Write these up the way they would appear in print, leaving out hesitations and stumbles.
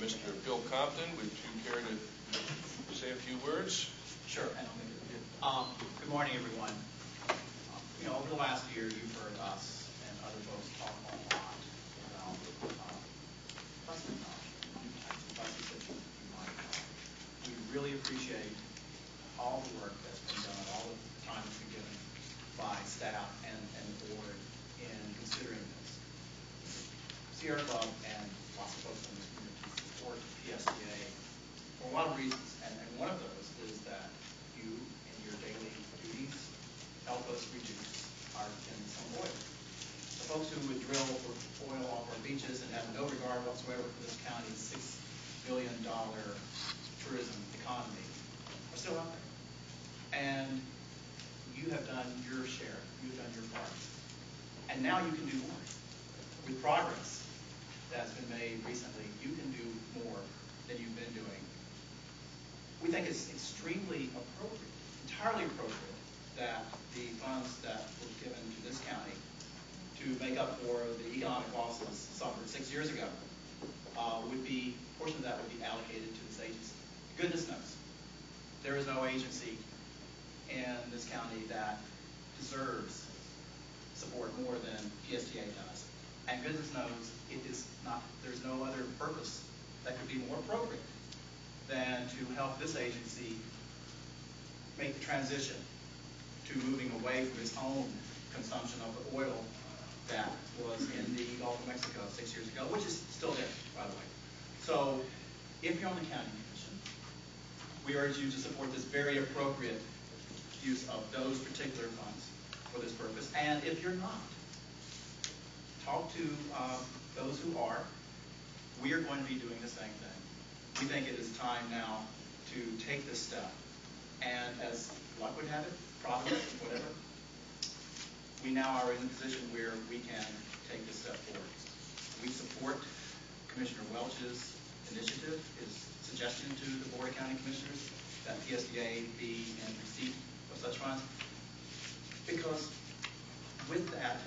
Mr. Bill Compton. Would you care to say a few words? Sure, and I'll make it. Good morning, everyone. Over the last year, you've heard us and other folks talk a lot about bus technology, new types of buses that you might know. We really appreciate all the work that's been done, all the time that's been given by staff and the board in considering this. Sierra Club and lots of folks in this community support PSTA for a lot of reasons, and one of those is that you, in your daily duties, help us reduce our dependence on oil. The folks who would drill for oil off our beaches and have no regard whatsoever for this county's $6 billion tourism economy are still out there. And you have done your share. You've done your part. And now you can do more. With progress that's been made recently, you can do more than you've been doing. We think it's extremely appropriate, entirely appropriate, that the funds that were given to this county to make up for the economic losses suffered 6 years ago a portion of that would be allocated to this agency. Goodness knows, there is no agency in this county that deserves support more than PSTA does. And goodness knows, there's no other purpose that could be more appropriate than to help this agency make the transition to moving away from its own consumption of the oil that was in the Gulf of Mexico 6 years ago, which is still there, by the way. So, if you're on the county commission, we urge you to support this very appropriate use of those particular funds for this purpose. And if you're not, talk to those who are. We are going to be doing the same thing. We think it is time now to take this step. And as luck would have it, Providence, whatever, we now are in a position where we can take this step forward. We support Commissioner Welch's initiative, his suggestion to the Board of County Commissioners that PSTA be in receipt of such funds, because with that,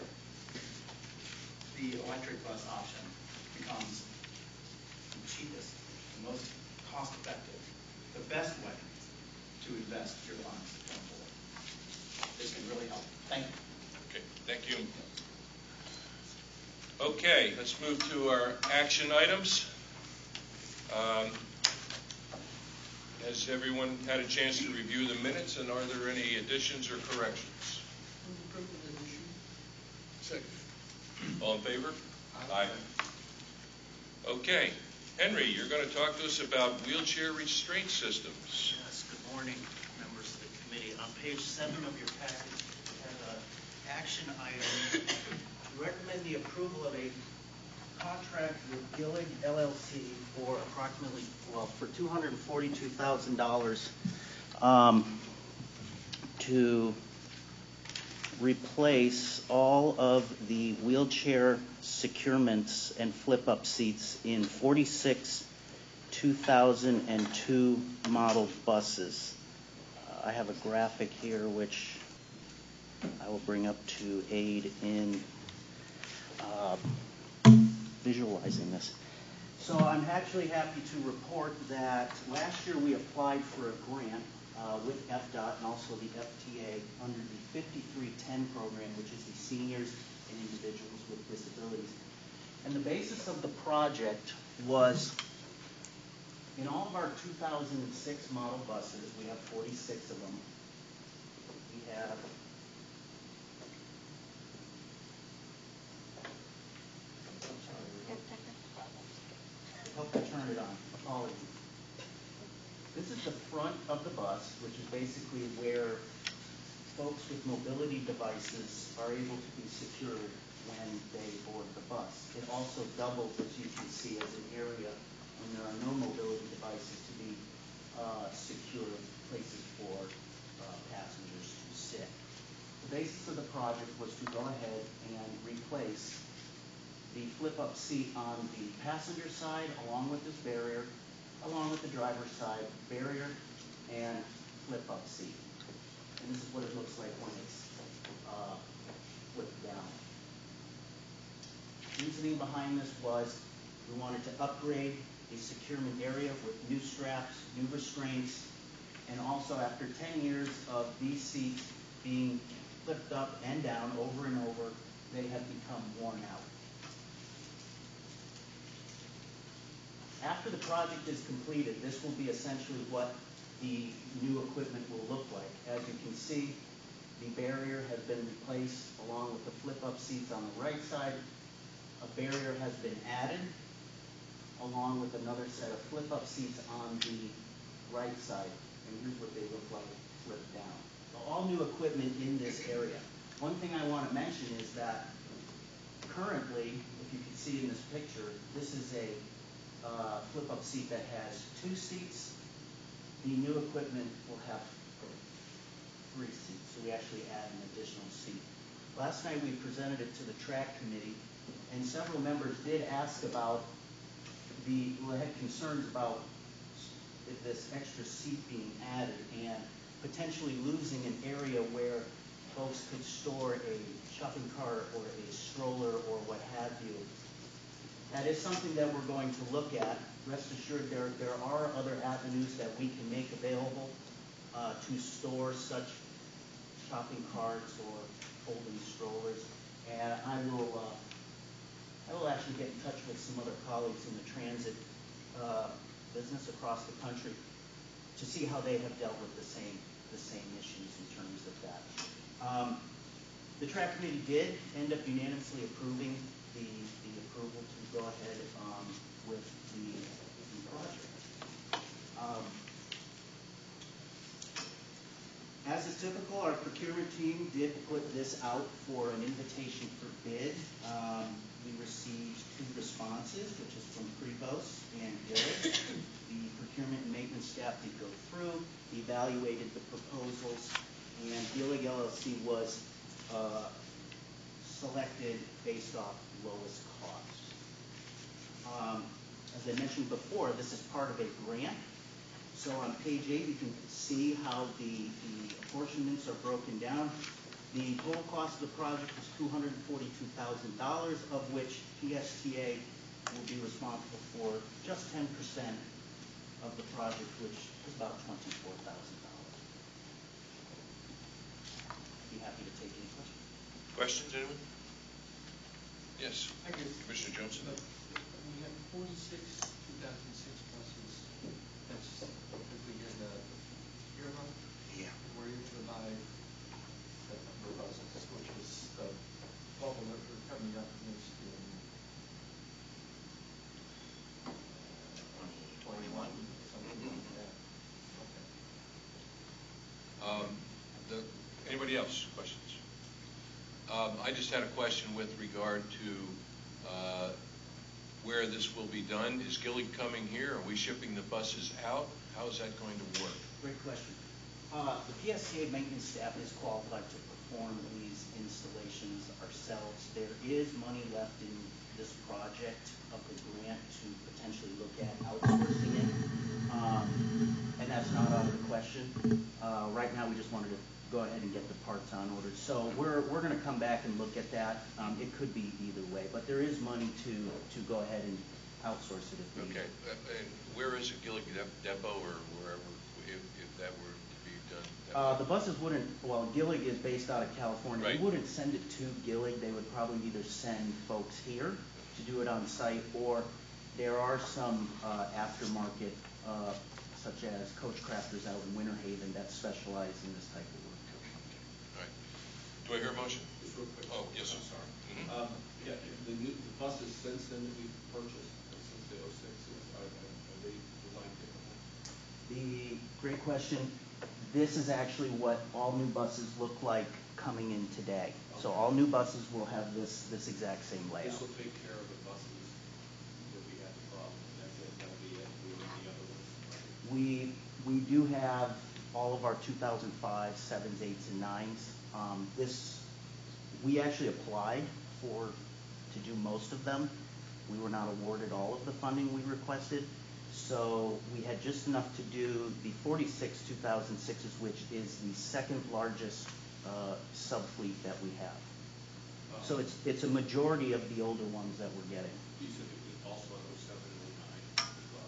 the electric bus option becomes the cheapest, the most cost-effective, the best way to invest your funds going forward. This can really help. Thank you. Okay, thank you. Okay, let's move to our action items. Has everyone had a chance to review the minutes, and are there any additions or corrections? Second. All in favor? Aye. Okay. Henry, you're going to talk to us about wheelchair restraint systems. Yes, good morning, members of the committee. On page 7 of your package, we have an action item. We recommend the approval of a contract with Gillig LLC for for $242,000 to replace all of the wheelchair securements and flip-up seats in 46 2002 model buses. I have a graphic here which I will bring up to aid in visualizing this. So I'm actually happy to report that last year we applied for a grant with FDOT and also the FTA under the 5310 program, which is the Seniors and Individuals with Disabilities. And the basis of the project was, in all of our 2006 model buses, we have 46 of them. We have hope I turned it on. Apologies. This is the front of the bus, which is basically where folks with mobility devices are able to be secured when they board the bus. It also doubles, as you can see, as an area when there are no mobility devices to be secure places for passengers to sit. The basis of the project was to go ahead and replace the flip-up seat on the passenger side, along with this barrier, along with the driver's side, barrier and flip-up seat. And this is what it looks like when it's flipped down. The reasoning behind this was we wanted to upgrade a securement area with new straps, new restraints, and also after 10 years of these seats being flipped up and down over and over, they have become worn out. After the project is completed, this will be essentially what the new equipment will look like. As you can see, the barrier has been replaced along with the flip-up seats on the right side. A barrier has been added along with another set of flip-up seats on the right side. And here's what they look like flipped down. So all new equipment in this area. One thing I want to mention is that currently, if you can see in this picture, this is a flip-up seat that has 2 seats. The new equipment will have 3 seats, so we actually add an additional seat. Last night we presented it to the track committee, and several members did ask about had concerns about this extra seat being added and potentially losing an area where folks could store a shopping cart or a stroller or what have you. That is something that we're going to look at. Rest assured, there are other avenues that we can make available to store such shopping carts or folding strollers. And I will actually get in touch with some other colleagues in the transit business across the country to see how they have dealt with the same issues in terms of that. The track committee did end up unanimously approving the approval to go ahead with the project. As is typical, our procurement team did put this out for an invitation for bid. We received 2 responses, which is from Prepos and Gillig. The procurement and maintenance staff did go through, evaluated the proposals, and Gillig LLC was selected based off lowest cost. As I mentioned before, this is part of a grant. So on page 8, you can see how the apportionments are broken down. The total cost of the project is $242,000, of which PSTA will be responsible for just 10% of the project, which is about $24,000. Be happy to take any questions. Questions, anyone? Yes. Thank you. Commissioner Johnson? We have 46 2006 buses. That's typically in the year run. Yeah. Where you're going to buy that number of buses, which is the bubble that we're coming up against in 21, something like that. Okay. Anybody else? Questions? I just had a question with regard to where this will be done. Is Gillig coming here? Are we shipping the buses out? How is that going to work? Great question. The PSTA maintenance staff is qualified to perform these installations ourselves. There is money left in this project of the grant to potentially look at outsourcing it, and that's not out of the question. Right now, we just wanted to go ahead and get the parts on order. So we're going to come back and look at that. It could be either way, but there is money to go ahead and outsource it if needed. Okay. And where is it, Gillig Depot or wherever, if that were to be done? The buses wouldn't, well, Gillig is based out of California. Right. They wouldn't send it to Gillig. They would probably either send folks here to do it on site, or there are some aftermarket, such as coach crafters out in Winter Haven that specialize in this type of work. All right. Do I hear a motion? Just real quick. Oh, yes, sir. I'm sorry. Mm-hmm. Yeah, the buses since then that we've purchased, since the 06s, are they designed differently? The great question. This is actually what all new buses look like coming in today. Okay. So all new buses will have this exact same layout. This will take care of the buses that we had the problem, and that's it, that'll be it, we don't need other ones? We do have all of our 2005 7s, 8s, and 9s. We actually applied to do most of them. We were not awarded all of the funding we requested. So we had just enough to do the 46 2006s, which is the second largest sub-fleet that we have. So it's a majority of the older ones that we're getting. You said it was also on 07 and 09 as well?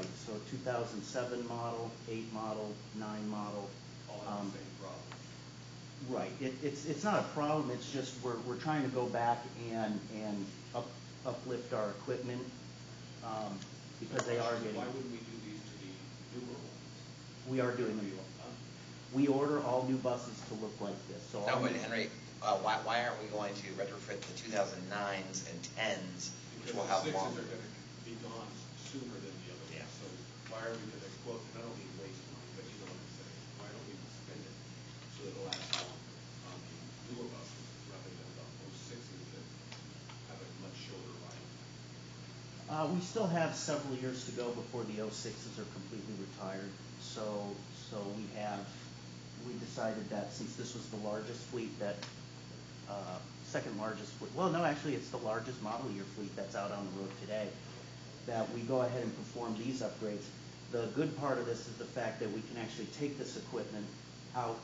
Right, so 2007 model, 8 model, 9 model. All have the same problem. Right, it's not a problem, it's just we're trying to go back and uplift our equipment, because they are getting. Why wouldn't we do these to the newer ones? We are doing them. We order all new buses to look like this, so. No, but Henry, why aren't we going to retrofit the 2009s and 10s, which will have Because the longer? sixes are gonna be gone sooner than the other Yeah. ones, so why are we gonna, well, and I don't mean waste money, but you know what I'm saying? Why don't we spend it so that it'll last longer on the newer buses rather than the 06s that have a much shorter life? We still have several years to go before the 06s are completely retired, so we decided that since this was the largest fleet that, second largest fleet, well, no, actually it's the largest model year fleet that's out on the road today, that we go ahead and perform these upgrades. The good part of this is the fact that we can actually take this equipment out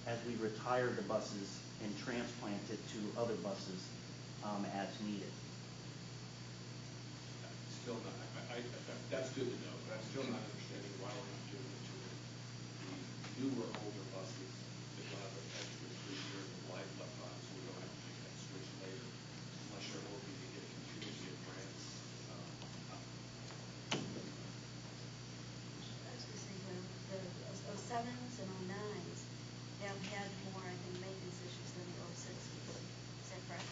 as we retire the buses and transplant it to other buses as needed. Still not, that's good to know, but I'm still not understanding why we're not doing it to the newer, older buses that will have an extra 3 years of life left on, so we don't have to make that switch later, unless you're hoping to get a contingency of grants. I was gonna say, well, the 07s and 09s have had more, I think, maintenance issues than the 06s. Is that correct?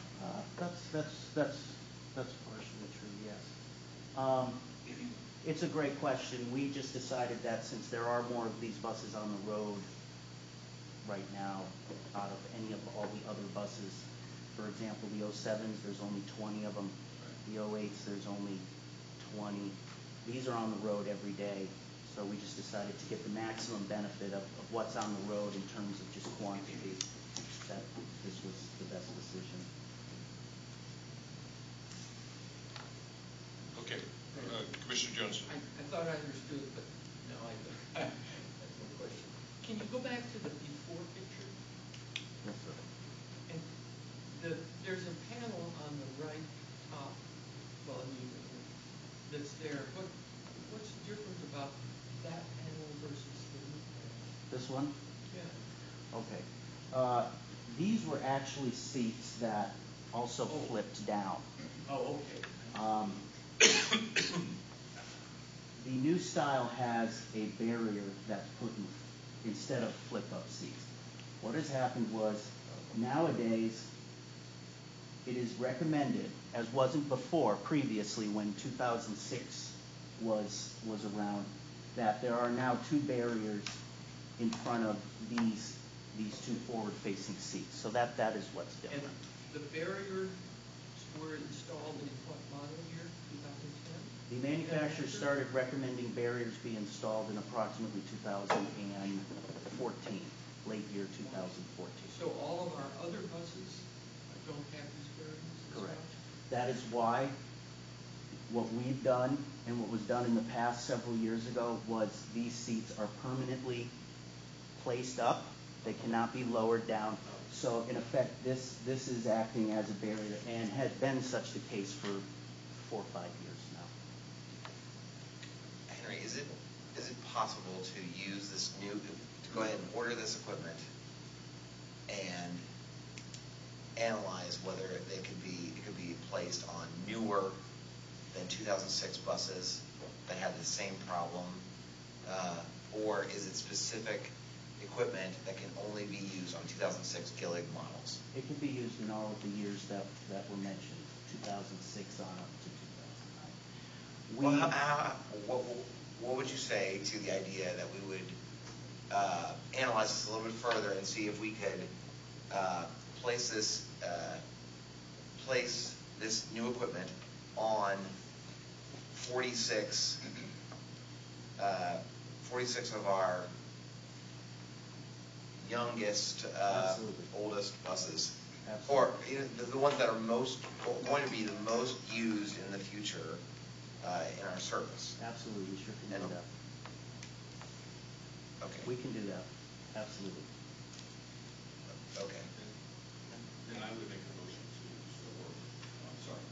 That's partially true, yes. It's a great question. We just decided that since there are more of these buses on the road right now out of any of all the other buses, for example, the 07s, there's only 20 of them. The 08s, there's only 20. These are on the road every day, so we just decided to get the maximum benefit of what's on the road in terms of just quantity, that this was the best decision. Okay, Commissioner Jones. I thought I understood, but no, I don't. That's no question. Can you go back to the before picture? Yes, sir. And there's a panel on the right top, well, I mean, that's there. What's different about that panel versus the new panel? This one? Yeah. Okay. These were actually seats that also flipped down. Oh, okay. The new style has a barrier that's put in instead of flip-up seats. What has happened was, nowadays, it is recommended, as wasn't before previously when 2006 was around, that there are now 2 barriers in front of these 2 forward-facing seats. So that is what's different. And the barriers were installed in what model year, 2010? The manufacturer started recommending barriers be installed in approximately 2014, late year 2014. So all of our other buses don't have these barriers installed? Correct. That is why what we've done and what was done in the past several years ago was these seats are permanently placed up. They cannot be lowered down. So in effect, this is acting as a barrier and has been such the case for 4 or 5 years now. Henry, is it possible to use this to go ahead and order this equipment and analyze whether it could be placed on newer than 2006 buses that have the same problem, or is it specific equipment that can only be used on 2006 Gillig models? It can be used in all of the years that were mentioned, 2006 on up to 2009. What would you say to the idea that we would analyze this a little bit further and see if we could place this new equipment on 46 of our youngest, oldest buses, Absolutely. or the ones that are going to be the most used in the future in our service? Absolutely, we sure can do that. Okay. We can do that, absolutely. Okay. Then I would make a motion to I'm sorry.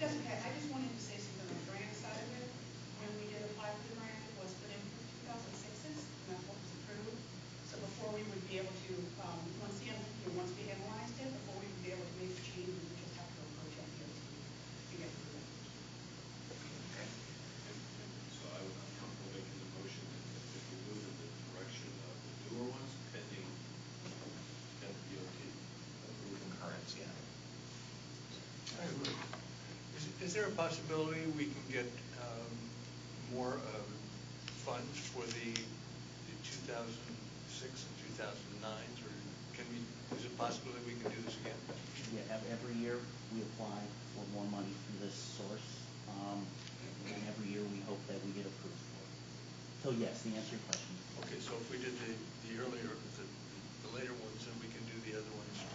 That's okay. I just wanted to say something on Grant's side of it. When we there a possibility we can get more funds for the 2006 and 2009s, or is it possible that we can do this again? Yeah, every year we apply for more money from this source, and every year we hope that we get approved for it. So yes, the answer to your question. Okay, so if we did the earlier, the later ones, then we can do the other ones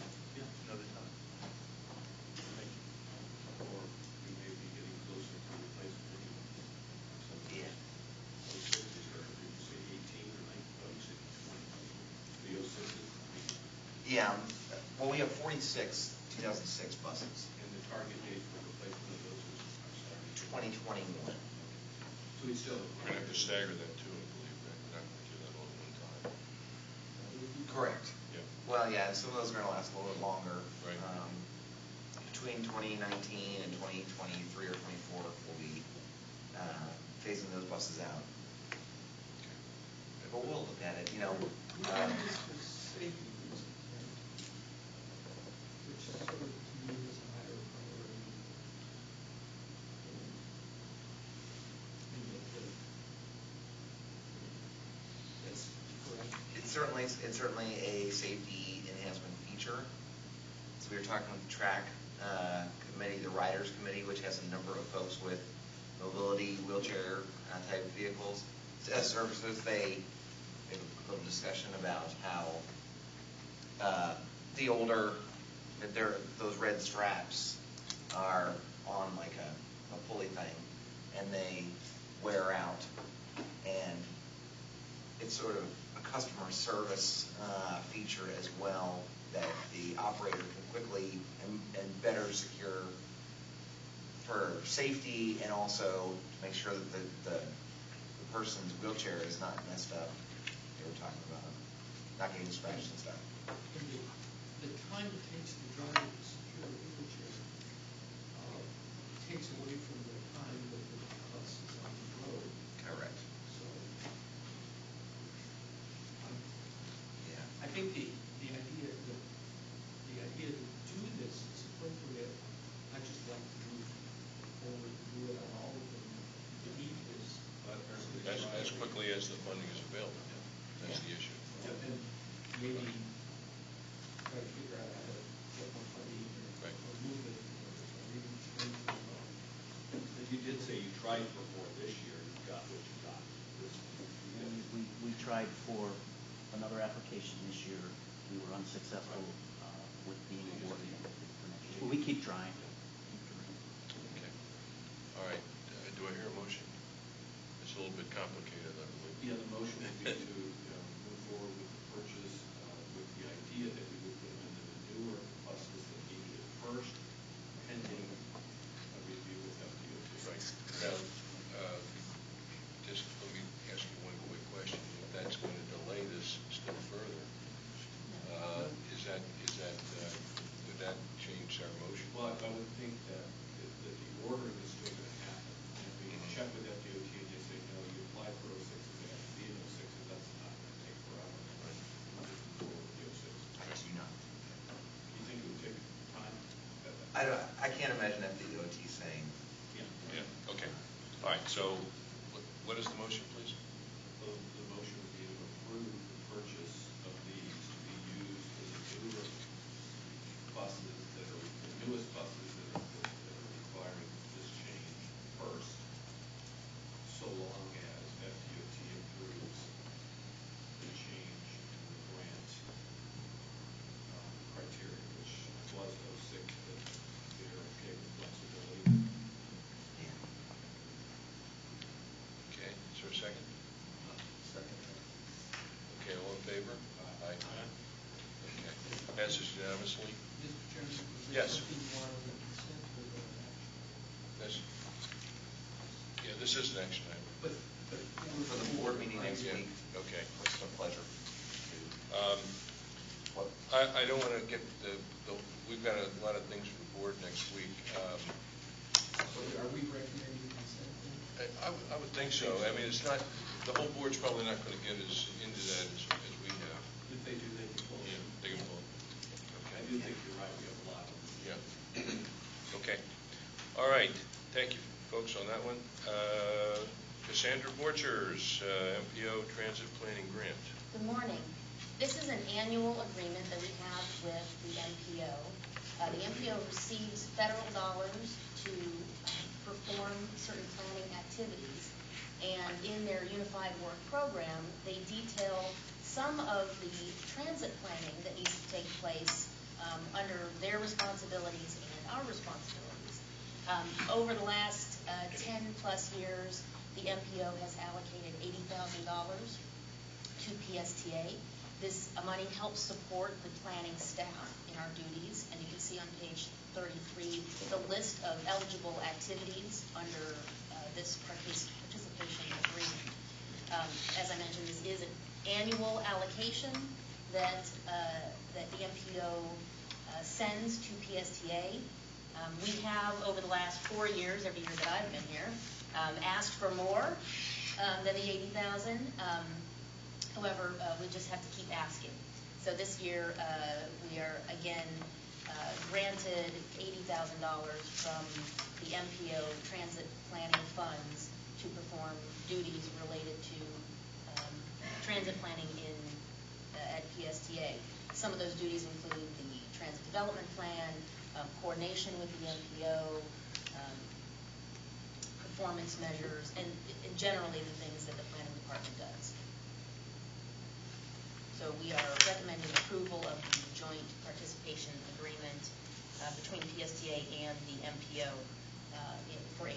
another time. Thank you. Or we may be getting closer to replacement anyway. So Yeah. 06s, or did you say 18 or 19? Oh, you said 20. The 06s, Yeah, well, we have 46 2006 buses, and the target date for replacement of those is, I'm sorry, 2021. so we still. We're going to have to stagger that too, I believe, right? We're not going to do that all at one time. Correct. Yeah. Well, yeah, and some of those are going to last a little bit longer. Right. Between 2019 and 2023 or 24, we'll be phasing those buses out. Okay. But we'll look at it, We have this for safety reasons, right? Which sort of, to me, is a higher priority. That's correct. It's certainly a safety enhancement feature. So we were talking with the track committee, the riders committee, which has a number of folks with mobility, wheelchair type vehicles. As services, they have a little discussion about how the older, those red straps are on like a pulley thing, and they wear out, and it's sort of a customer service feature as well, that the operator can quickly and better secure for safety, and also to make sure that the person's wheelchair is not messed up. They were talking about not getting scratched and stuff. And the time it takes the driver to secure a wheelchair takes away from the time that the bus is on the road. Correct. So, Yeah. I think the idea to do this is appropriate. I just like to move forward and do it on all of them. The need is As quickly as the funding is available. That's the issue. and maybe try to figure out how to get more money or move it, or maybe change the law. But you did say you tried for more this year, and you got what you got this year. We tried for another application this year. We were unsuccessful with being awarded for next year. Well, we keep trying. Okay. All right. Do I hear a motion? It's a little bit complicated, I believe. Yeah, the motion would be to move forward with the purchase with the idea that we would put them into the newer buses that needed it first, pending a review with FDOT. Right. Now, just let me ask you one quick question. If that's going to delay this still further, would that change our motion? Well, I would think that the ordering is still going to happen. And if we check with FDOT and they say, no, you apply for 06s, they have to be in 06s, that's not going to take forever. Right. We'll just move forward with the 06s. I do not. Do you think it would take time? I can't imagine FDOT saying. Yeah. Okay. All right. So, what is the motion, please? The motion would be to approve the purchase of these to be used for the newer buses that are the newest buses that are requiring this change first, so long as FDOT approves the change in the grant criteria, which was 06, but they're okay with flexibility. Yeah. Okay. Is there a second? Second. Okay. All in favor? Aye. Okay. Passes unanimously. Mr. Chairman, is there Yes. something you want on the consent or the action? This is an action item. But For the board meeting next Yeah. week. Okay. It's a pleasure. I don't want to get we've got a lot of things for the board next week. So are we recommending consent then? I would think so. I mean, it's not, the whole board's probably not going to get as into that as we have. If they do, they can pull it. Yeah, they can pull it. I Okay. do think you're right, we have a lot of them. Yeah. Okay. All right. Thank you, folks, on that one. Cassandra Borchers, MPO Transit Planning Grant. Good morning. This is an annual agreement that we have with the MPO. The MPO receives federal dollars to perform certain planning activities, and in their Unified Work Program, they detail some of the transit planning that needs to take place under their responsibilities and our responsibilities. Over the last 10 plus years, the MPO has allocated $80,000 to PSTA. This money helps support the planning staff in our duties, and you can see on page 33 the list of eligible activities under this participation agreement. As I mentioned, this is an annual allocation that the MPO sends to PSTA. We have, over the last 4 years, every year that I've been here, asked for more than the $80,000. However, we just have to keep asking. So this year, we are again granted $80,000 from the MPO transit planning funds to perform duties related to transit planning at PSTA. Some of those duties include the transit development plan, coordination with the MPO, performance measures, and generally the things that the planning department does. So we are recommending approval of the joint participation agreement between PSTA and the MPO for $80,000.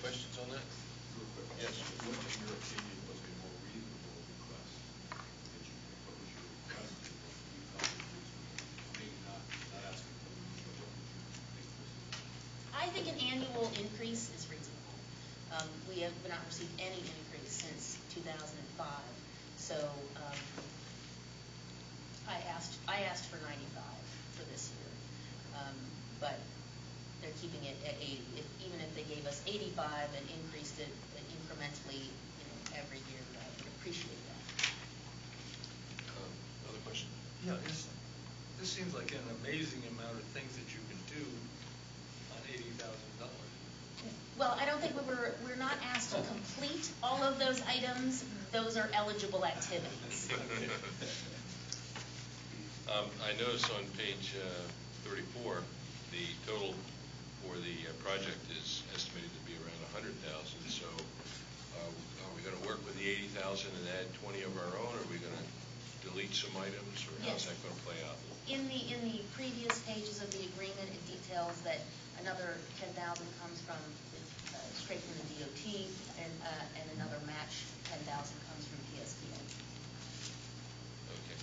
Questions on that? Real quick. Yes. What, in your opinion, was a more reasonable request that you propose your request to you thought was reasonable? Maybe not asking for the but what did you think was? I think an annual increase is reasonable. We have not received any increase since 2005. So I asked for 95 for this year, but they're keeping it at 80. Even if they gave us 85 and increased it incrementally, every year, I would appreciate that. Other question? Yeah, this seems like an amazing amount of things that you can do on $80,000. Well, I don't think we're not asked to complete all of those items. Those are eligible activities. I notice on page 34, the total for the project is estimated to be around $100,000. So, are we going to work with the $80,000 and add 20 of our own? Or are we going to delete some items, or how's that going to play out? In the previous pages of the agreement, it details that another $10,000 comes from straight from the DOT, and another match $10,000 comes from PSTA. Okay.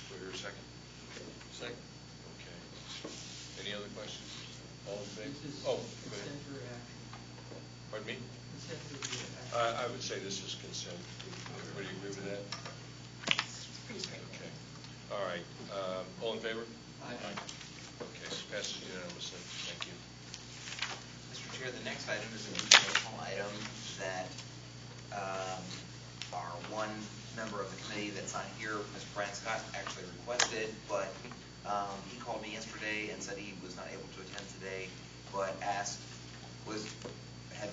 Do I hear a second? Second. Okay. Any other questions? All in favor? This is Oh, go ahead. consent or action? Pardon me? Consent or action? I would say this is consent. Everybody agree with that? It's pretty straightforward. Okay. All right. All in favor? Aye. Okay. Passes unanimously. Thank you. Mr. Chair, the next item is an informational item that our one member of the committee that's not here, Mr. Brian Scott, actually requested, but he called me yesterday and said he was not able to attend today, but had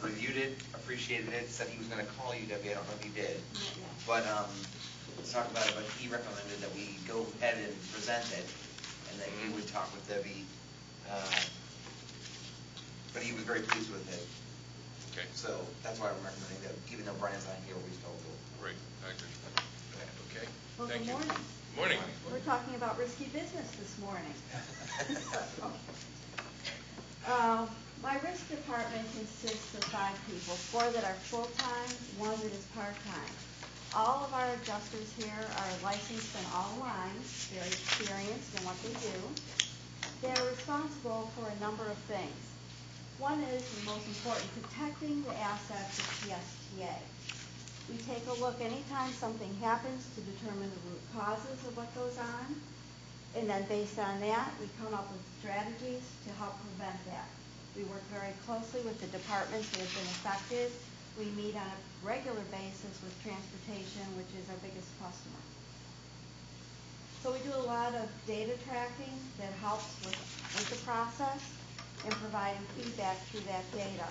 reviewed it, appreciated it, said he was going to call you, Debbie. I don't know if he did. But let's talk about it. But he recommended that we go ahead and present it, and that he would talk with Debbie. But he was very pleased with it. Okay. So that's why I'm recommending that, even though Brian's not here, we still do it. Great. I agree. Okay. Well, Thank good you. morning. Morning. We're talking about risky business this morning. My risk department consists of 5 people, 4 that are full-time, 1 that is part-time. All of our adjusters here are licensed in all lines, very experienced in what they do. They're responsible for a number of things. One is, the most important, protecting the assets of PSTA. We take a look anytime something happens to determine the root causes of what goes on, and then based on that, we come up with strategies to help prevent that. We work very closely with the departments that have been affected. We meet on a regular basis with transportation, which is our biggest customer. So we do a lot of data tracking that helps with the process and providing feedback through that data.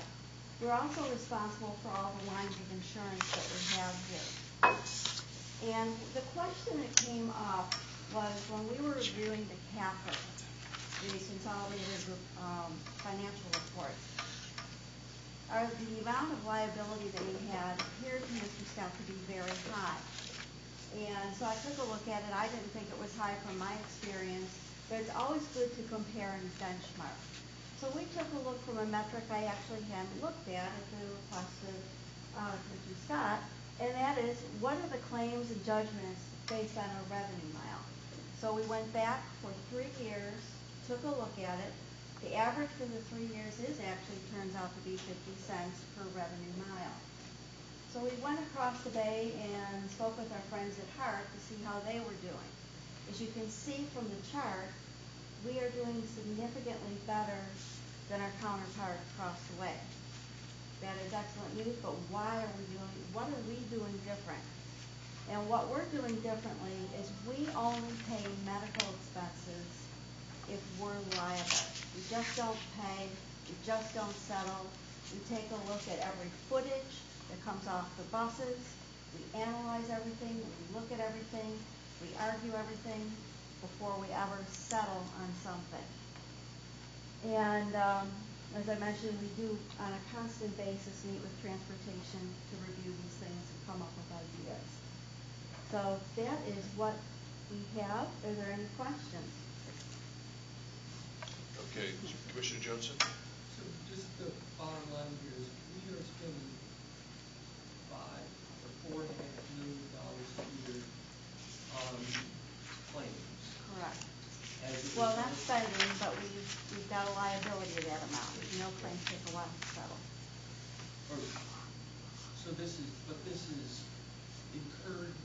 We're also responsible for all the lines of insurance that we have here. And the question that came up was when we were reviewing the CAPR, the Consolidated Financial Reports, the amount of liability that we had appeared to Mr. Scott to be very high. And so I took a look at it. I didn't think it was high from my experience, but it's always good to compare and benchmark. So we took a look from a metric I actually hadn't looked at the request of Mr. Scott, and that is, what are the claims and judgments based on a revenue mile? So we went back for 3 years, took a look at it. The average for the 3 years actually turns out to be 50 cents per revenue mile. So we went across the bay and spoke with our friends at Hart to see how they were doing. As you can see from the chart, we are doing significantly better than our counterpart across the way. That is excellent news, but what are we doing different? And what we're doing differently is we only pay medical expenses if we're liable. We just don't pay, we just don't settle. We take a look at every footage that comes off the buses. We analyze everything, we look at everything, we argue everything before we ever settle on something. And as I mentioned, we do on a constant basis meet with transportation to review these things and come up with ideas. So that is what we have. Are there any questions? Okay, Commissioner Johnson? So just the bottom line here is we are spending $4.5 million a year on claims. Correct. As Well, not spending, but we've got a liability of that amount. No claims take a while to settle. So this is incurred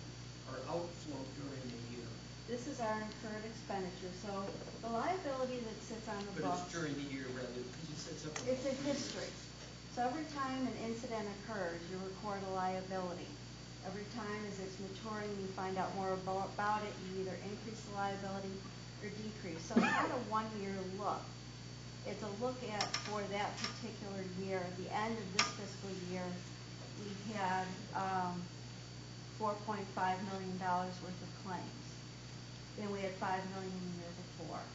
or outflow during the year. This is our incurred expenditure. So the liability that sits on the books. But it's during the year rather, because you said something. It's in history. So every time an incident occurs, you record a liability. Every time as it's maturing, you find out more about it. You either increase the liability or decrease. So it's not a one-year look. It's a look at for that particular year. At the end of this fiscal year, we had $4.5 million worth of claims. Then we had $5 million the year before.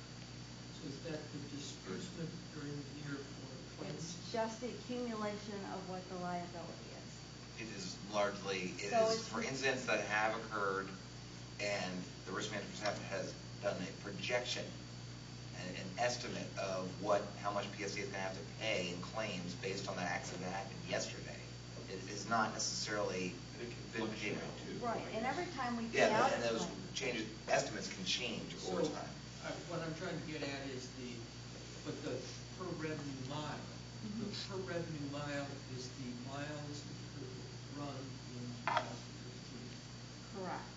So is that the disbursement during the year for claims? It's just the accumulation of what the liability is. It is largely, for incidents that have occurred, and the risk management has done a projection, an estimate of how much PSTA is going to have to pay in claims based on that accident that happened yesterday. It is not necessarily And it can fluctuate too. Right, and every time we pay out and a those claim. estimates can change over time. What I'm trying to get at is the per revenue mile. The per revenue mile is the miles run in 2015. Correct.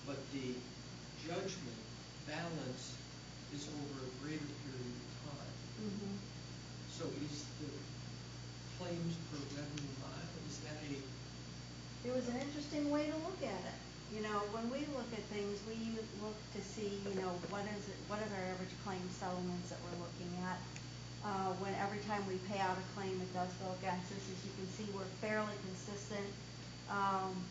But the judgment balance is over a greater period of time. Mm-hmm. So is the claims per revenue mile, is that a... It was an interesting way to look at it. You know, when we look at things, we look to see, what are our average claim settlements that we're looking at. When every time we pay out a claim, it does go against us. As you can see, we're fairly consistent.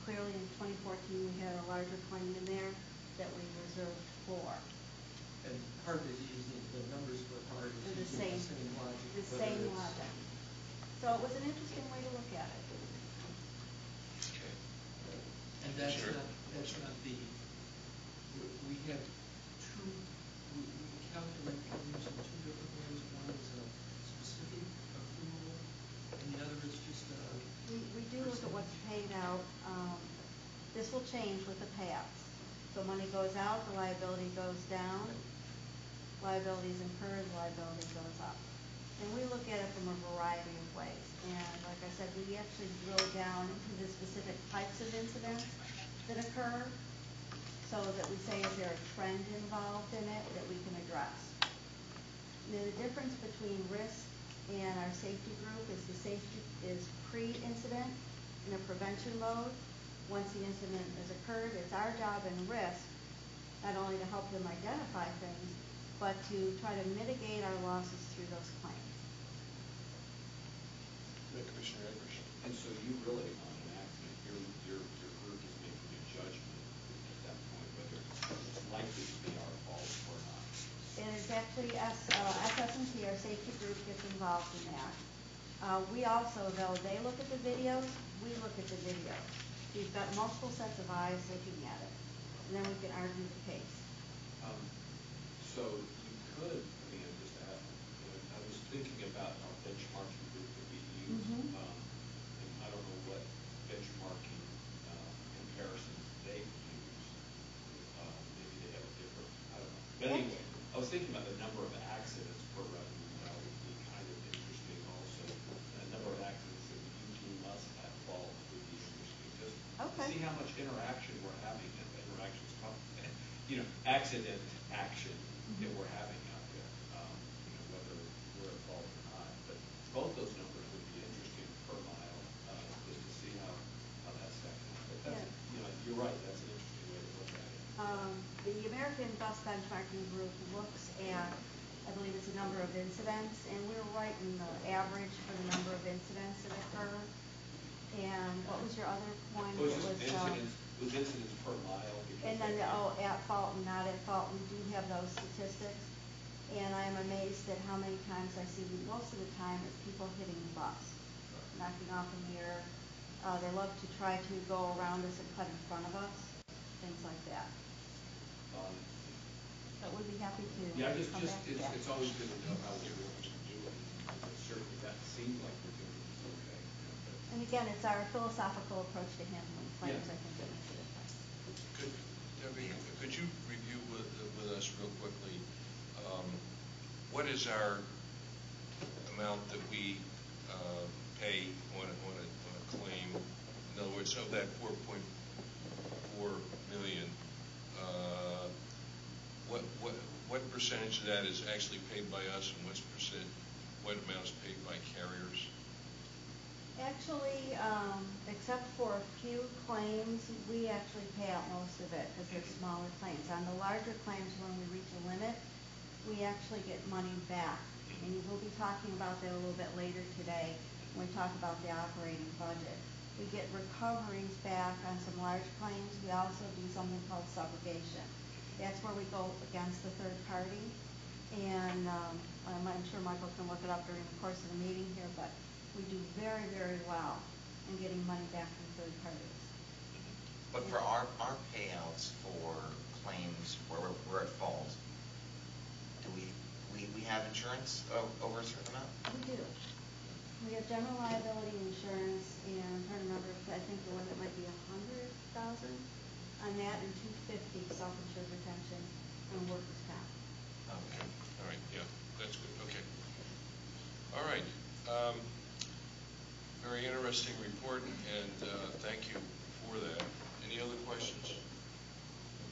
Clearly in 2014, we had a larger claim in there that we reserved for. And Hart is using, the numbers for Hart is The using same, the same logic. the same logic. So it was an interesting way to look at it. Okay. And that's not the, we have two, we calculate claims in two different ways. One is a specific accrual, and the other is just a... We do look at what's paid out. This will change with the payouts. So money goes out, the liability goes down. Liability is incurred, liability goes up. And we look at it from a variety of ways. And like I said, we actually drill down into the specific types of incidents that occur so that we say, is there a trend involved in it that we can address? Now, the difference between risk and our safety group is the safety is pre-incident in a prevention mode. Once the incident has occurred, it's our job in risk not only to help them identify things, but to try to mitigate our losses through those claims. Commissioner Edwards? And so you really, on an accident, your group is making a judgment at that point whether it's likely to be our fault or not. It is actually SS&T, our safety group, gets involved in that. We also, though, they look at the videos, we look at the videos. We've got multiple sets of eyes looking at it, and then we can argue the case. So you could, I mean, just to add, I was thinking about our benchmarking group that we use. Mhm. And I don't know what benchmarking comparisons they use. Maybe they have a different, I don't know. But anyway, I was thinking about the number of accidents per revenue mile would be kind of interesting also. The number of accidents that you deem us at fault would be interesting, just to see how much interaction we're having, accident action that we're having out there, whether we're at fault or not. But both those numbers would be interesting per mile, just to see how that's stacking up. But that's, you're right, that's an interesting way to look at it. The American Bus Benchmarking Group looks at, I believe it's a number of incidents, and we're right in the average for the number of incidents that occur. And what was your other point? It was incidents per mile. And then, at fault and not at fault, we do have those statistics. And I'm amazed at how many times I see, most of the time, it's people hitting the bus, knocking off a mirror. They love to try to go around us and cut in front of us, things like that. But we'd be happy to Yeah, come back to that. it's always good to know how we're doing. Certainly, that seems like we're doing okay. And again, it's our philosophical approach to handling claims, I think, that makes a difference. Debbie, could you review with us real quickly, what is our amount that we pay on a claim? In other words, of that 4.4 million, what percentage of that is actually paid by us, and what amount is paid by carriers? Actually, except for a few claims, we actually pay out most of it because they're smaller claims. On the larger claims, when we reach a limit, we actually get money back. And we'll be talking about that a little bit later today when we talk about the operating budget. We get recoveries back on some large claims. We also do something called subrogation. That's where we go against the third party. And I'm sure Michael can look it up during the course of the meeting here, but we do very, very well in getting money back from third parties. But for our payouts for claims where we're at fault, do we have insurance over a certain amount? We do. We have general liability insurance, and I'm trying to remember, I think the limit might be $100,000 on that, and $250,000 self-insured retention and workers' comp. Okay. All right, yeah, that's good. Okay. All right. Very interesting report, and thank you for that. Any other questions?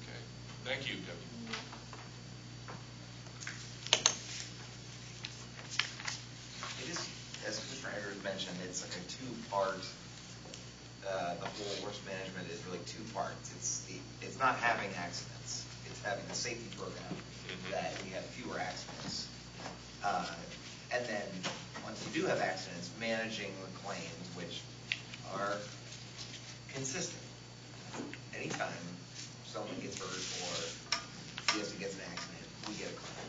Okay. Thank you, Debbie. It is, as Commissioner Edwards mentioned, it's like a two-part. The whole works management is really two parts. It's not having accidents. It's having a safety program that we have fewer accidents. And then once you do have accidents, managing the claims, which are consistent. Anytime someone gets hurt or CSC gets an accident, we get a claim.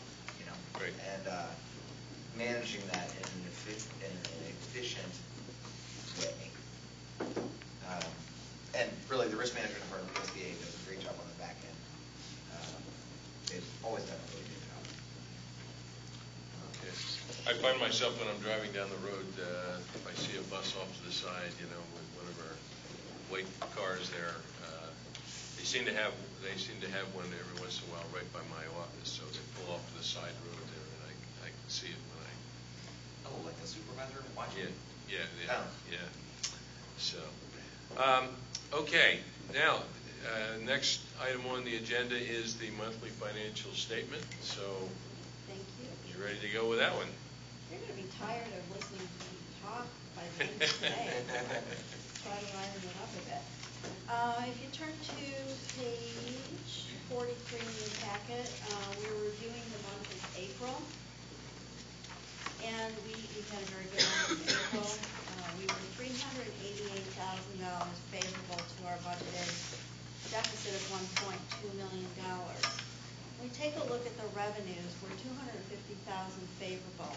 Right. And managing that in an efficient way. And really, the risk management department of PSTA does a great job on the back end. They've always done a really good job. Okay. I find myself when I'm driving down the road, if I see a bus off to the side, with one of our white cars there, they seem to have one every once in a while right by my office, so they pull off to the side road there, and I can see it when I. Oh, like the supervisor watching? Yeah. Oh. Yeah. So, okay. Now, next item on the agenda is the monthly financial statement. So, Thank you. you ready to go with that one? You're going to be tired of listening to me talk by the end of today. Try to liven it up a bit. If you turn to page 43 in your packet, we're reviewing the month of April. And we've had a very good month in April. We were $388,000 favorable to our budgeted deficit of $1.2 million. When we take a look at the revenues, we're $250,000 favorable.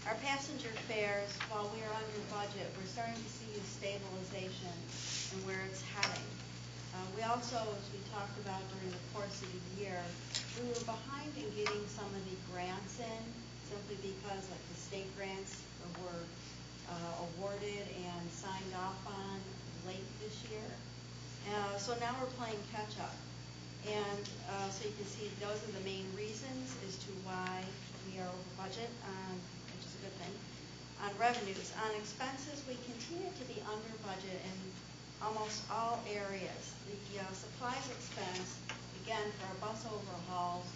Our passenger fares, while we are under budget, we're starting to see a stabilization in where it's heading. We also, as we talked about during the course of the year, we were behind in getting some of the grants in, simply because like the state grants were awarded and signed off on late this year. So now we're playing catch up. And so you can see those are the main reasons as to why we are over budget, which is a good thing. On revenues, on expenses, we continue to be under budget in almost all areas. The supplies expense, again, for our bus overhauls,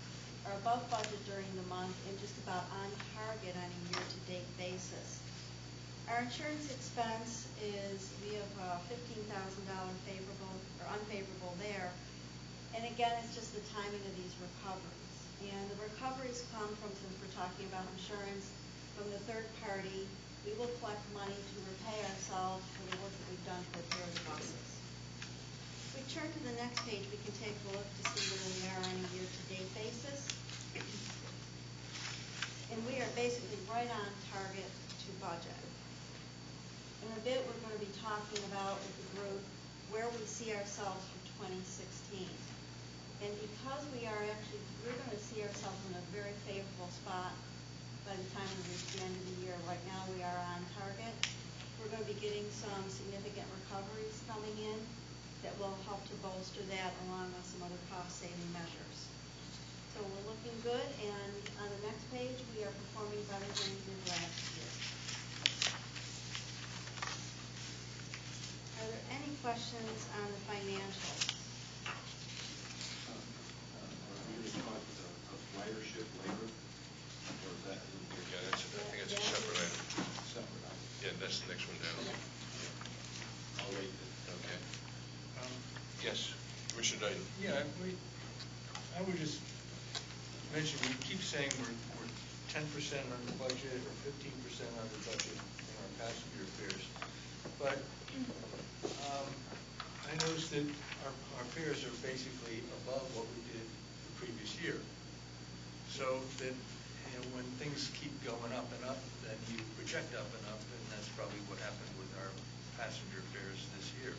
are above budget during the month and just about on target on a year-to-date basis. Our insurance expense is, we have $15,000 favorable or unfavorable there. And again, it's just the timing of these recoveries. And the recoveries come from, since we're talking about insurance, from the third party. We will collect money to repay ourselves for the work that we've done to repair the buses. If we turn to the next page, we can take a look to see where we are on a year-to-date basis. And we are basically right on target to budget. In a bit, we're going to be talking about with the group where we see ourselves for 2016. And because we're going to see ourselves in a very favorable spot by the time we reach the end of the year. Right now we are on target. We're going to be getting some significant recoveries coming in that will help to bolster that along with some other cost-saving measures. So we're looking good, and on the next page we are performing better than we did last year. Are there any questions on the financials? Are we going to talk of ridership later? Or is that in here? Yeah, I think it's a separate item. Separate item. Yeah, that's the next one down. I'll wait then. Okay. Yes, Commissioner Dayton. Yeah, I would just mention, we keep saying we're 10% under budget or 15% under budget in our passenger fares. But I noticed that our fares are basically above what we did the previous year. So that when things keep going up and up, then you project up and up, and that's probably what happened with our passenger fares this year.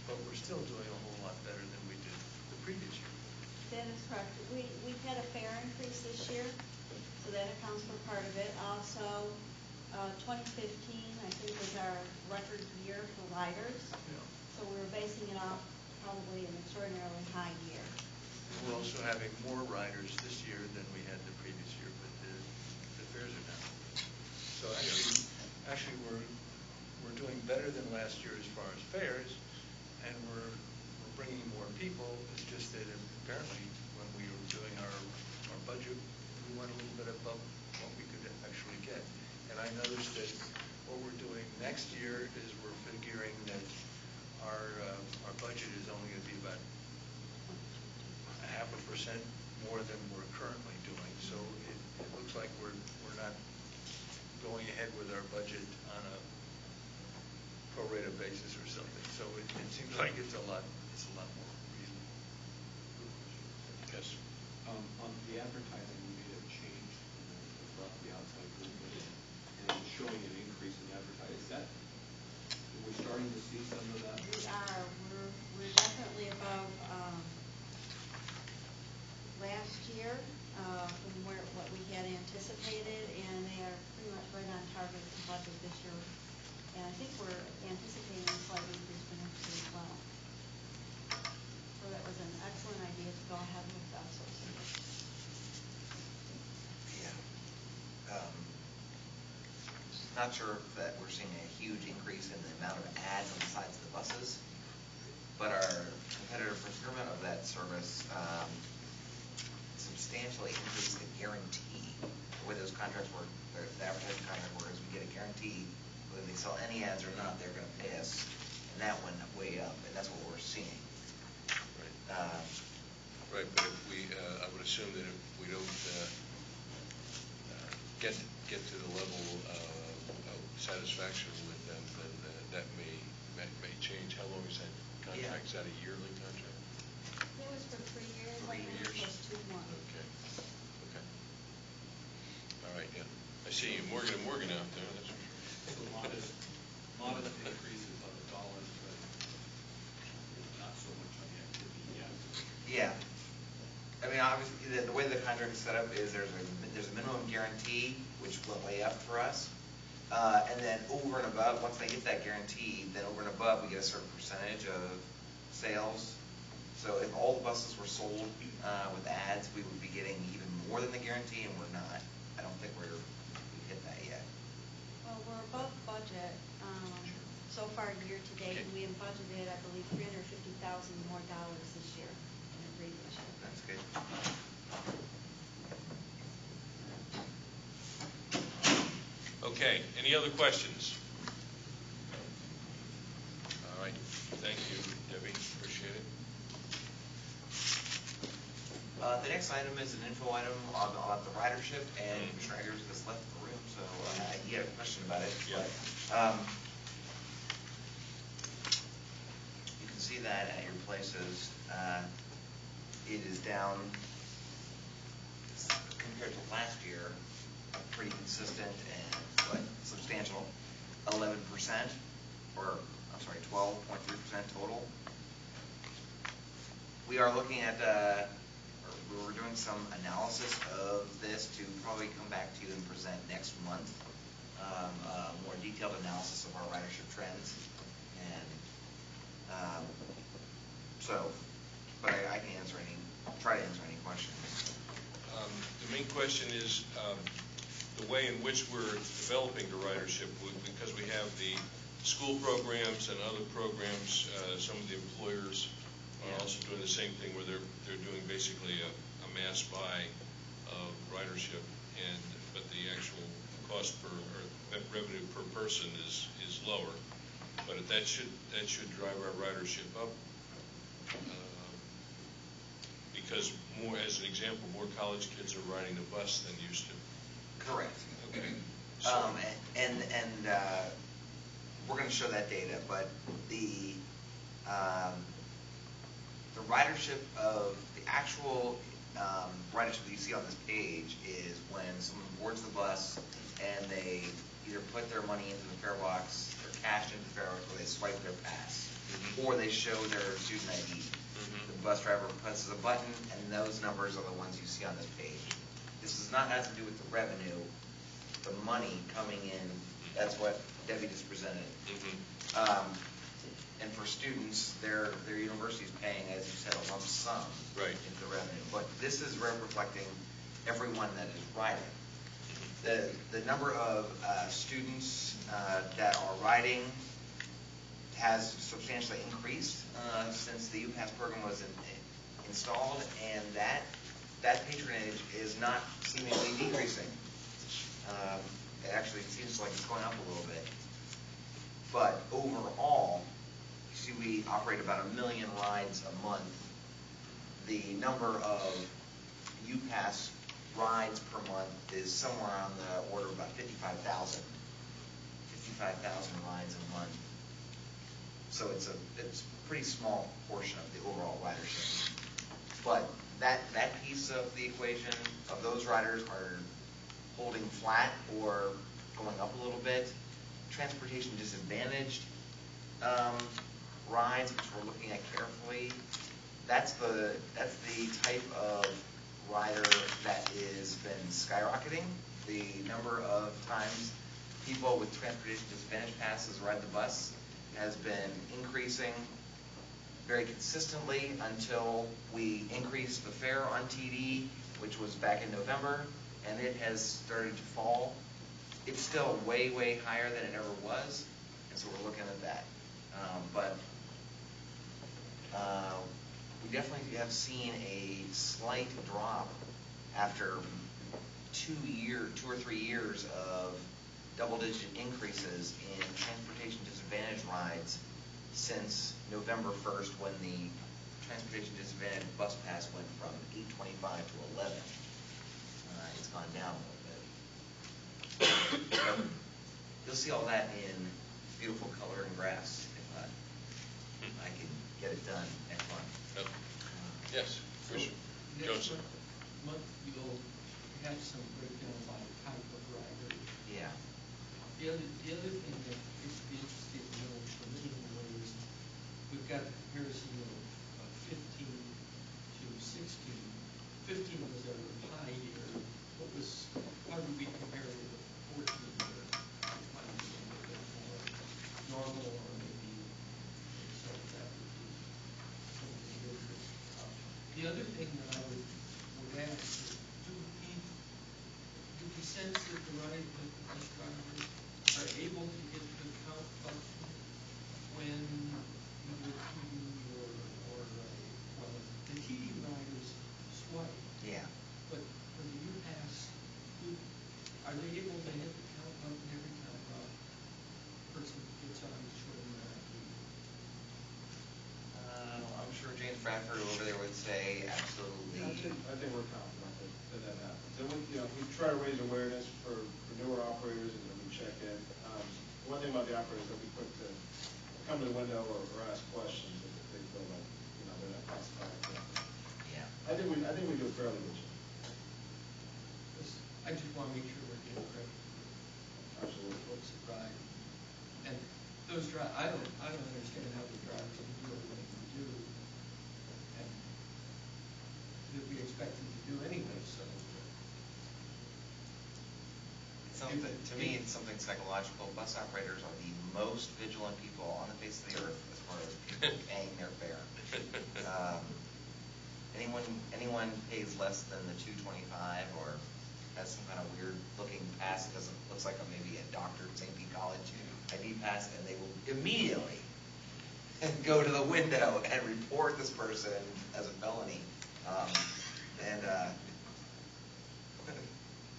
But we're still doing a whole lot better than we did the previous year. That is correct. We had a fare increase this year, so that accounts for part of it. Also, 2015, I think, was our record year for riders. Yeah. So we were basing it off probably an extraordinarily high year. And we're also having more riders this year than we had the previous year, but the fares are down. So actually we're doing better than last year as far as fares, and we're bringing more people. It's just that apparently when we were doing our budget, we went a little bit above what we could actually get. And I noticed that what we're doing next year is we're figuring that our budget is only going to be about 0.5% more than we're currently doing. So it looks like we're not going ahead with our budget on a pro rata basis or something. So it seems like it's a lot more reasonable. Yes. On the advertising, we made a change in the outside group, and it's showing an increase in advertising. Is that, we're starting to see some of that? We are. We're definitely above last year from what we had anticipated, and they are pretty much right on target to budget this year. And I think we're anticipating a slight increase for next year as well. So that was an excellent idea to go ahead with that. Yeah. Not sure that we're seeing a huge increase in the amount of ads on the sides of the buses, but our competitive procurement of that service substantially increased the guarantee. The way those contracts work, the advertising contract works, we get a guarantee whether they sell any ads or not, they're going to pay us and that went way up, and that's what we're seeing. Right. Right, but if we, I would assume that if we don't get to the level of satisfaction with them, then that may change. How long is that contract? Is that a yearly contract? It was for 3 years, I 3 think, years? plus 2 more. Okay. All right, yeah. I see you, Morgan and Morgan out there, that's for sure. So modest increases on the dollars, but not so much on the activity yet. Yeah. I mean, obviously, the way the contract is set up is there's a minimum guarantee, which went way up for us. And then over and above, once they get that guarantee, then over and above, we get a certain percentage of sales. So if all the buses were sold with ads, we would be getting even more than the guarantee, and we're not. I don't think we've hit that yet. Well, we're above budget, so far year to date, Okay. and we have budgeted, I believe, $350,000 more this year than the previous year. That's good. Okay, any other questions? All right, thank you, Debbie, appreciate it. The next item is an info item on the ridership, and Commissioner Eggers has left the room, so he had a question about it. Yeah. But, you can see that at your places. It is down compared to last year, pretty consistent and substantial 11%, or I'm sorry, 12.3% total. We are looking at, we're doing some analysis of this to probably come back to you and present next month, a more detailed analysis of our ridership trends. And but I can try to answer any questions. The main question is the way in which we're developing the ridership, because we have the school programs and other programs. Some of the employers are also doing the same thing, where they're doing basically a mass buy of ridership, but the actual cost per or revenue per person is lower. But that should drive our ridership up. Because more, as an example, more college kids are riding the bus than used to. Correct. Okay. And we're going to show that data, but the ridership of the actual ridership that you see on this page is when someone boards the bus and they either put their money into the fare box or cash into the fare box, or they swipe their pass, or they show their student ID. The bus driver presses a button, and those numbers are the ones you see on this page. This does not have to do with the revenue, the money coming in. That's what Debbie just presented. And for students, their university is paying, as you said, a lump sum into the revenue. But this is reflecting everyone that is riding. The number of students that are riding has substantially increased since the UPass program was installed, and that patronage is not seemingly decreasing. It actually seems like it's going up a little bit. But overall, you see we operate about 1 million rides a month. The number of UPass rides per month is somewhere on the order of about 55,000 rides a month. So it's a pretty small portion of the overall ridership. But that piece of the equation of those riders are holding flat or going up a little bit. Transportation disadvantaged rides, which we're looking at carefully, that's the type of rider that has been skyrocketing. The number of times people with transportation disadvantage passes ride the bus has been increasing very consistently until we increased the fare on TD, which was back in November, and it has started to fall. It's still way, way higher than it ever was, and so we're looking at that. But we definitely have seen a slight drop after 2 or 3 years of double-digit increases in transportation disadvantage rides since November 1st, when the transportation disadvantage bus pass went from $8.25 to $11. It's gone down a little bit. So, you'll see all that in beautiful color and graphs if I can get it done next month. Yes, Commissioner Next Johnson. month, you'll have some breakdown by type of rider. Yeah. The other thing that is interesting to know for me is we've got the comparison of 15 to 16. 15 was our high year. How do we compare it with 14 year? Might be a little bit more normal, or maybe so that would be something different. The other thing that I would ask is, do we sense that the bus drivers are able to get the count function when either TD or well, the TD riders swipe, Yeah. but for the U-Pass, are they able to hit the count button every time a person gets on showing their ID? I'm sure James Bradford over there would say absolutely. I think we're confident that happens. And we try to raise awareness for newer operators, and then we check in. One thing about the operators that we quick to come to the window or ask questions if they feel like they're not classified. Yeah. I think we do a fairly good job. I just want to make sure we're getting credit for Absolutely. folks that ride. And those I don't understand how the drivers can do everything we do, and that we expect them to do anyway. So, To me, it's something psychological. Bus operators are the most vigilant people on the face of the earth as far as people paying their fare. Anyone pays less than the $2.25 or has some kind of weird looking pass that looks like maybe a doctor at St. Pete College ID pass, and they will immediately go to the window and report this person as a felony.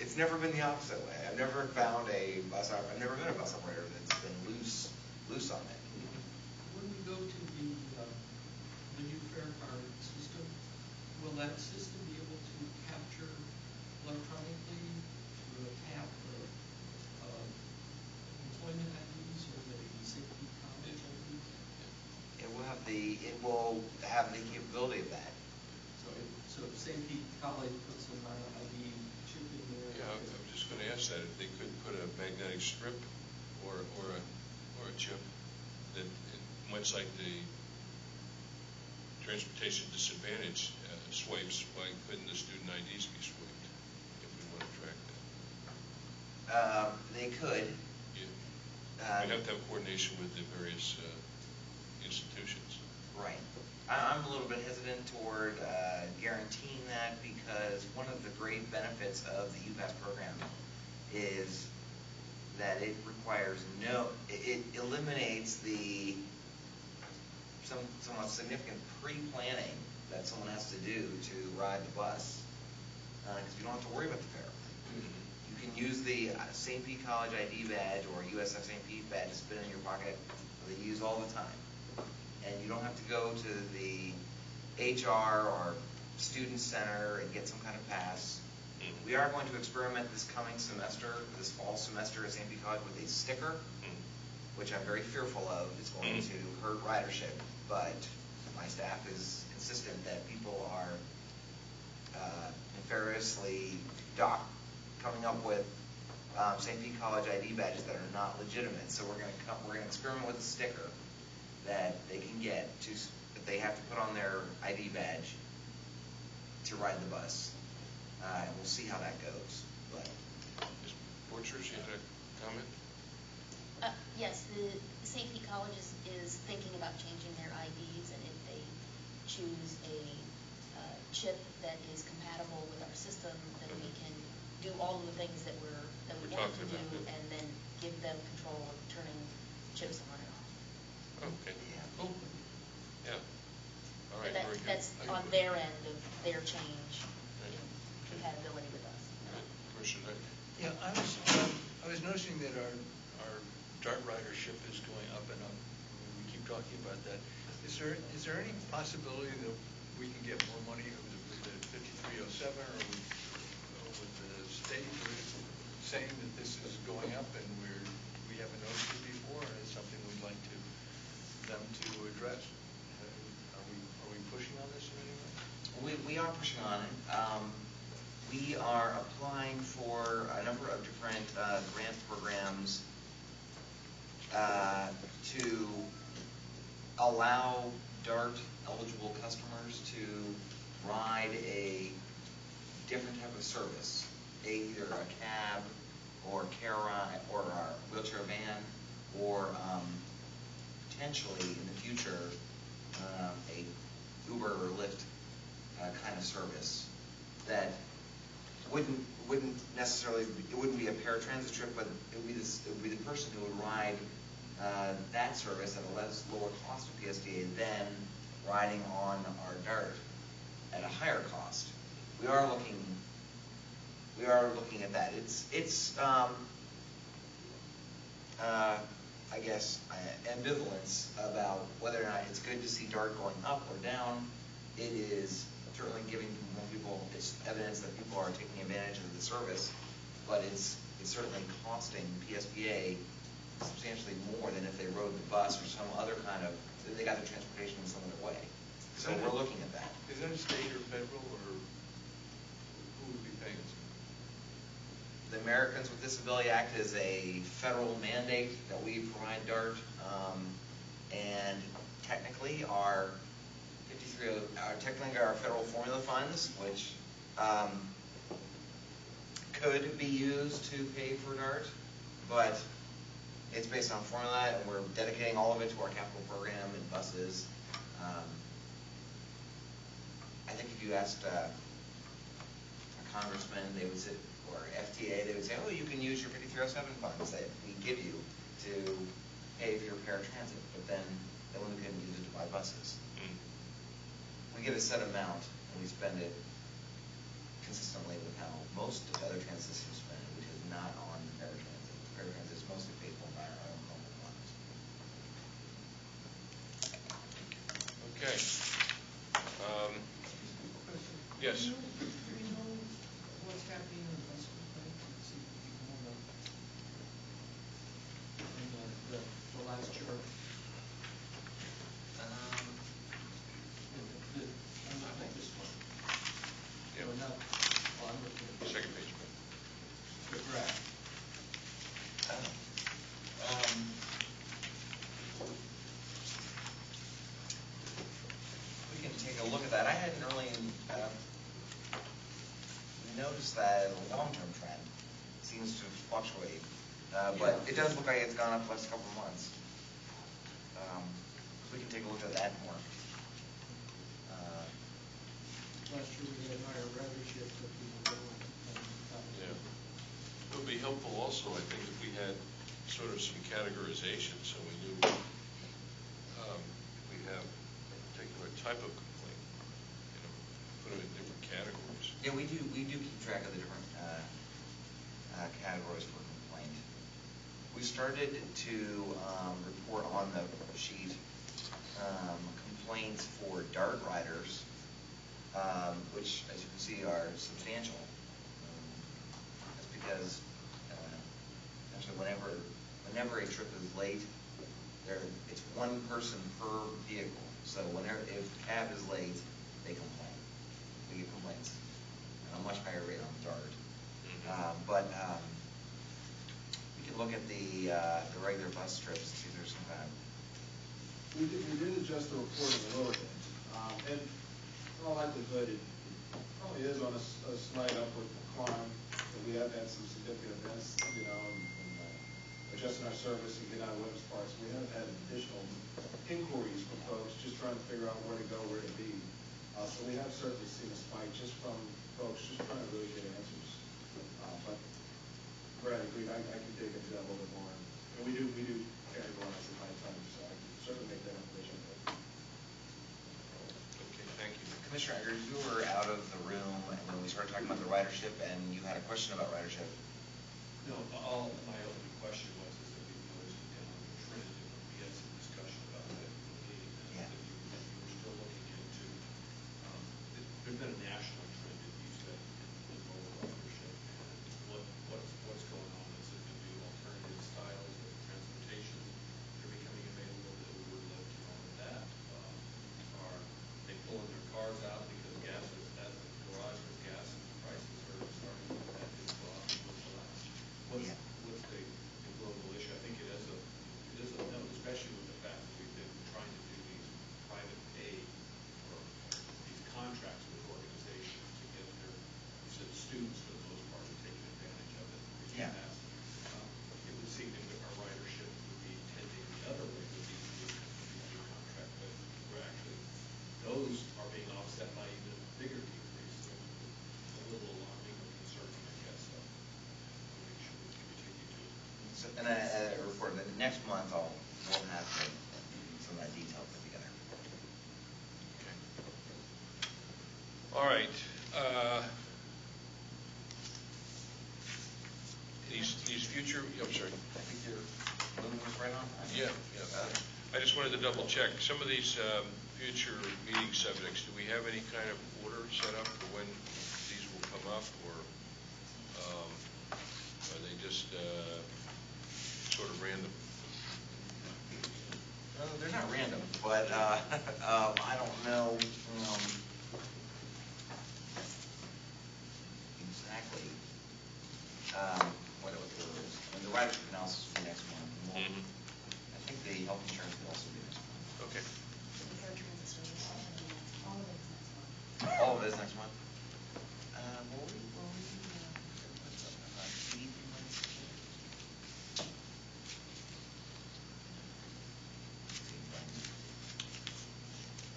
It's never been the opposite way. I've never found I've never met a bus operator that's been loose on it. when we go to the new fare card system, will that system be able to capture electronically through a tap employment IDs or the St. Pete College IDs? It will have the capability of that. So if St. Pete College puts an ID chip in there. Yeah, I was just going to ask that, if they could put a magnetic strip or a chip that, much like the transportation disadvantage swipes, why couldn't the student IDs be swiped if we want to track that? They could. Yeah. We'd have to have coordination with the various institutions. Right. I'm a little bit hesitant toward guaranteeing that, because one of the great benefits of the UPass program is that it requires it eliminates the somewhat significant pre-planning that someone has to do to ride the bus, because you don't have to worry about the fare. You can use the St. Pete College ID badge or USF St. Pete badge to spin in your pocket that you use all the time. And you don't have to go to the HR or student center and get some kind of pass. We are going to experiment this coming semester, this fall semester at St. Pete College, with a sticker, which I'm very fearful of is going to hurt ridership. But my staff is insistent that people are nefariously coming up with St. Pete College ID badges that are not legitimate. So we're going to experiment with a sticker that they can get that they have to put on their ID badge to ride the bus, and we'll see how that goes. But Ms. Borchers, you had a comment? Yes, the St. Pete College is thinking about changing their IDs, and if they choose a chip that is compatible with our system, then we can do all of the things that we want to do, and then give them control of turning chips on and off. Okay. yeah, Cool. Yeah. All right. But Very good. that's on their end of their change in compatibility with us. Good. Commissioner Knight? Yeah, I was noticing that our DART ridership is going up and up. We keep talking about that. Is there any possibility that we can get more money with the 5307, or with the state saying that this is going up and we haven't noticed it before, and it's something we'd like them to address? Are we pushing on this in any way? We are pushing on it. We are applying for a number of different grant programs to allow DART eligible customers to ride a different type of service, either a cab or care ride or a wheelchair van, or potentially in the future a Uber or Lyft kind of service that wouldn't necessarily, it wouldn't be a paratransit trip, but it would be the person who would ride that service at a lower cost to PSTA than riding on our DART at a higher cost. We are looking at that. It's I guess ambivalence about whether or not it's good to see DART going up or down. It is certainly giving more people, it's evidence that people are taking advantage of the service, but it's certainly costing PSTA substantially more than if they rode the bus or some other kind of, they got their transportation in some other way. So we're looking at that. Is that a state or federal, or who would be paying us? The Americans with Disability Act is a federal mandate that we provide DART, and technically our federal formula funds, which could be used to pay for DART, but it's based on formula, and we're dedicating all of it to our capital program and buses. I think if you asked a congressman, they would say, or FTA, they would say, oh, you can use your 5307 funds that we give you to pay for your paratransit, but then we couldn't use it to buy buses. We get a set amount, and we spend it consistently with how most of the other transit systems spend it, which is not on the paratransit. The paratransit is mostly paid for by our own local funds. Okay. Question. Yes. Do we know what's happening on the bus complaint? See, people in the last chart. I'm looking at this one. Yeah. No, I'm looking at Second page. the graph. We can take a look at that. I hadn't really noticed that as a long-term trend. It seems to fluctuate, but it does look like it's gone up the last couple of months. We can take a look at that more. Last year we had higher ridership, but people don't. Yeah. It would be helpful also, I think, if we had sort of some categorization, so we knew if we have a particular type of complaint, put them in different categories. Yeah, we do keep track of the different categories for complaint. We started to report on the sheet complaints for DART riders, which, as you can see, are substantial. That's because essentially whenever a trip is late, it's one person per vehicle. So if the cab is late, they complain. We get complaints at a much higher rate on DART. But we can look at the regular bus trips and see if there's some kind of. We did adjust the reporting a little bit, and in all likelihood, it probably is on a slight upward climb. But we have had some significant events, and adjusting our service and getting out of Williams Parks. We have had additional inquiries from folks just trying to figure out where to go, where to be. So we have certainly seen a spike just from folks just trying to really get answers. But Brad agreed, I can dig into that a little bit more. And we do categorize it by time, so I can certainly make that information available. Okay, thank you. Commissioner Eggers, you were out of the room when we started talking about the ridership, and you had a question about ridership. No, all my only question was is that we noticed a downward trend, and we had some discussion about that. Yeah. past, it would seem that our ridership would be tending the other way with these new contract, but we're actually, those are being offset by even bigger decrease. So it's a little alarming or concerning, I guess, so we'll make sure we continue to. So, and a report, the next month we'll have some of that detail put together. Okay. All right. These future, I'm sorry. I think you're moving us right on. Yeah. I just wanted to double check. Some of these future meeting subjects, do we have any kind of order set up for when these will come up, or are they just sort of random? They're not random, but I don't know exactly what occurs. I mean, the ridership analysis will be next month. Mm-hmm. I think the health insurance will also be next month. Okay. The fair transit service, all of it is next month. All of it is next month? Will we put something on TV for months?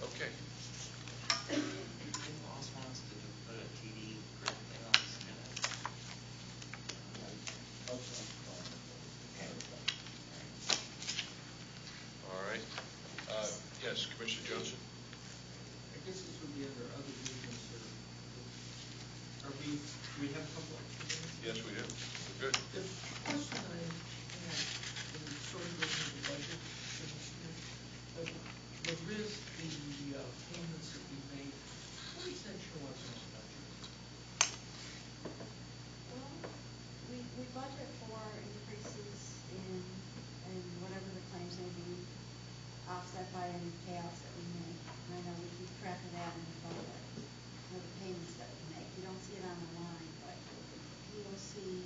Okay. Didn't Lost wants to put a TD grid thing on the schedule? All right. Yes, Commissioner Johnson? I guess this would be under other business, or do we have a couple extra minutes? Yes, we do. We're good. The question I had, and sort of looking at the budget for this year, the risk, the payments that we made, what does that show us in our budget? Well, we budget for increases in whatever the claims may be, offset by any payouts that we make. And I know we keep track of that in the budget, or the payments that we make. You don't see it on the line, but you will see,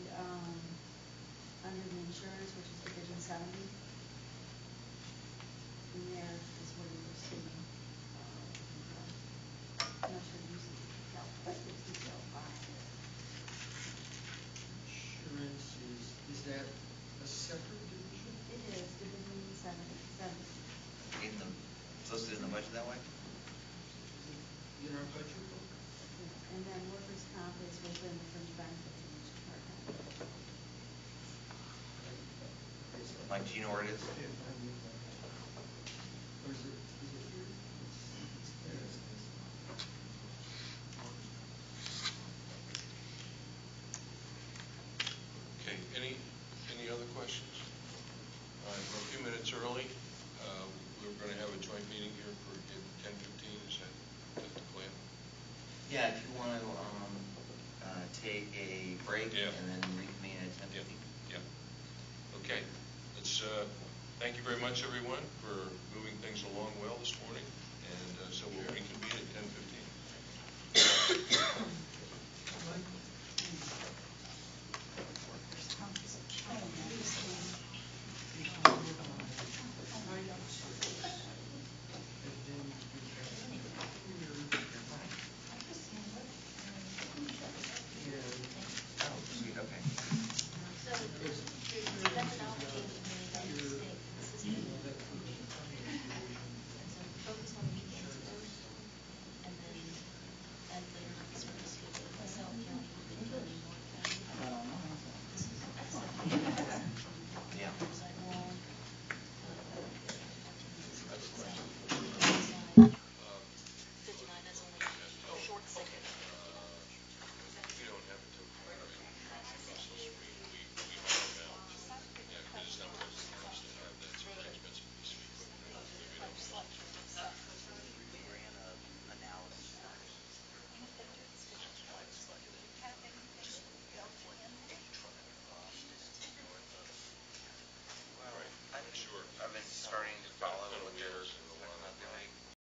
under the insurance, which is Division 70, in there is where you will see, I'm not sure you see detail, but it's detailed behind it. Insurance is that a separate division? It is Division 70. It's listed in the budget that way? Is it in our budget book? Yeah. And then workers' comp is within the fringe benefit range department. Mike, do you know where it is? Or is it here? It's there. Okay. Any other questions? All right. We're a few minutes early. We're going to have a joint meeting here for 10:15. Is that the plan? Yeah, if you want to take a break Yeah. and then reconvene at 10:15. Yeah. Okay. Let's thank you very much, everyone, for moving things along well this morning. And so we'll reconvene at 10:15.